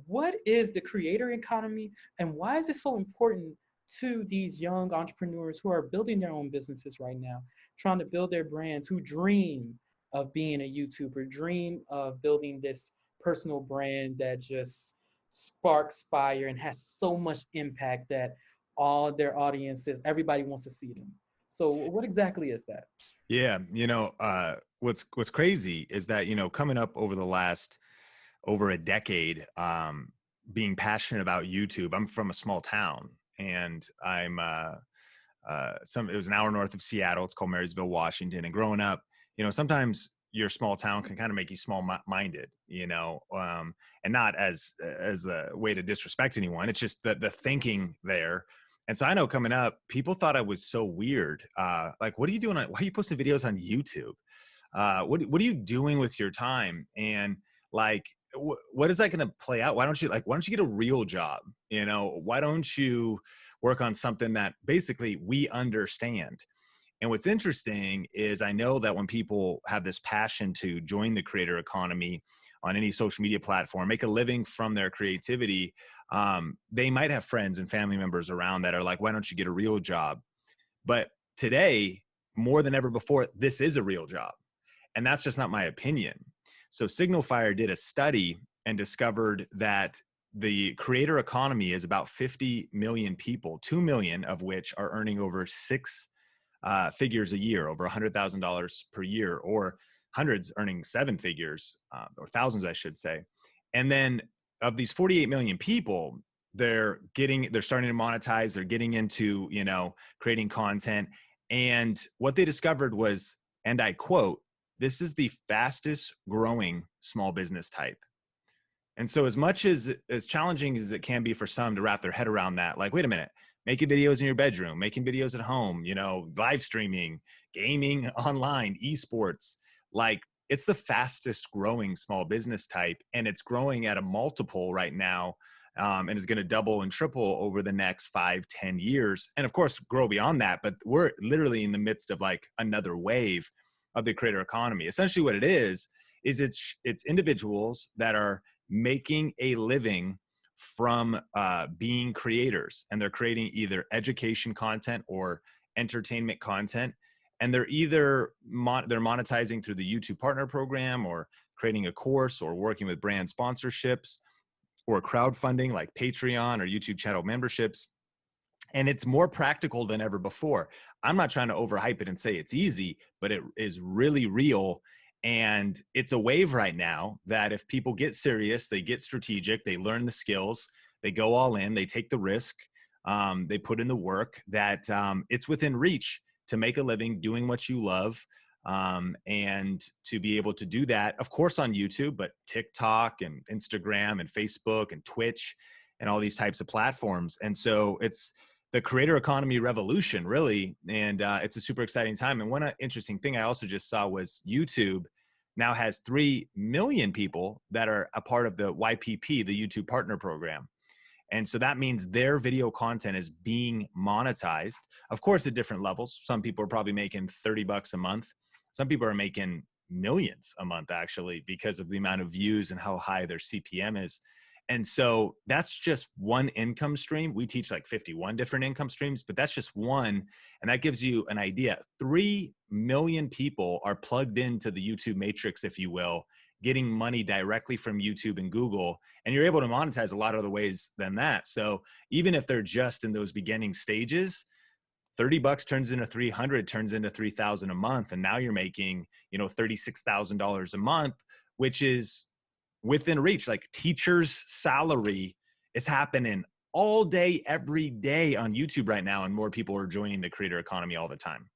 what is the creator economy and why is it so important to these young entrepreneurs who are building their own businesses right now, trying to build their brands, who dream of being a YouTuber, dream of building this personal brand that just sparks fire and has so much impact that all their audiences, everybody wants to see them. So what exactly is that? Yeah, what's crazy is that, coming up over the last over a decade, being passionate about YouTube. I'm from a small town, and I'm it was an hour north of Seattle. It's called Marysville, Washington. And growing up, sometimes your small town can kind of make you small-minded, and not as a way to disrespect anyone. It's just the thinking there. And so I know coming up, people thought I was so weird. Like, what are you doing? Why are you posting videos on YouTube? What are you doing with your time? And like, what is that going to play out? Why don't you get a real job? Why don't you work on something that basically we understand? And what's interesting is I know that when people have this passion to join the creator economy on any social media platform, make a living from their creativity, they might have friends and family members around that are like, why don't you get a real job? But today, more than ever before, this is a real job. And that's just not my opinion. So Signal Fire did a study and discovered that the creator economy is about 50 million people, 2 million of which are earning over six figures a year, over $100,000 per year, or hundreds earning seven figures, or thousands, I should say. And then of these 48 million people, they're starting to monetize, they're getting into, creating content. And what they discovered was, and I quote, "This is the fastest growing small business type." And so as much as challenging as it can be for some to wrap their head around that, like, wait a minute, making videos in your bedroom, making videos at home, live streaming, gaming online, esports, like, it's the fastest growing small business type, and it's growing at a multiple right now, and is going to double and triple over the next 5-10 years. And of course, grow beyond that. But we're literally in the midst of like another wave of the creator economy. Essentially what it is it's individuals that are making a living from being creators, and they're creating either education content or entertainment content. And they're either they're monetizing through the YouTube Partner Program, or creating a course, or working with brand sponsorships, or crowdfunding like Patreon or YouTube channel memberships. And it's more practical than ever before. I'm not trying to overhype it and say it's easy, but it is really real. And it's a wave right now that if people get serious, they get strategic, they learn the skills, they go all in, they take the risk, they put in the work, that it's within reach to make a living doing what you love. And to be able to do that, of course, on YouTube, but TikTok and Instagram and Facebook and Twitch and all these types of platforms. And so it's the creator economy revolution, really. And it's a super exciting time. And one interesting thing I also just saw was YouTube now has 3 million people that are a part of the YPP, the YouTube Partner Program. And so that means their video content is being monetized, of course, at different levels. Some people are probably making $30 a month. Some people are making millions a month, actually, because of the amount of views and how high their CPM is. And so that's just one income stream. We teach like 51 different income streams, but that's just one. And that gives you an idea. 3 million people are plugged into the YouTube matrix, if you will, getting money directly from YouTube and Google. And you're able to monetize a lot of other ways than that. So even if they're just in those beginning stages, $30 turns into 300, turns into 3,000 a month. And now you're making, $36,000 a month, which is within reach. Like, teacher's salary is happening all day, every day on YouTube right now. And more people are joining the creator economy all the time.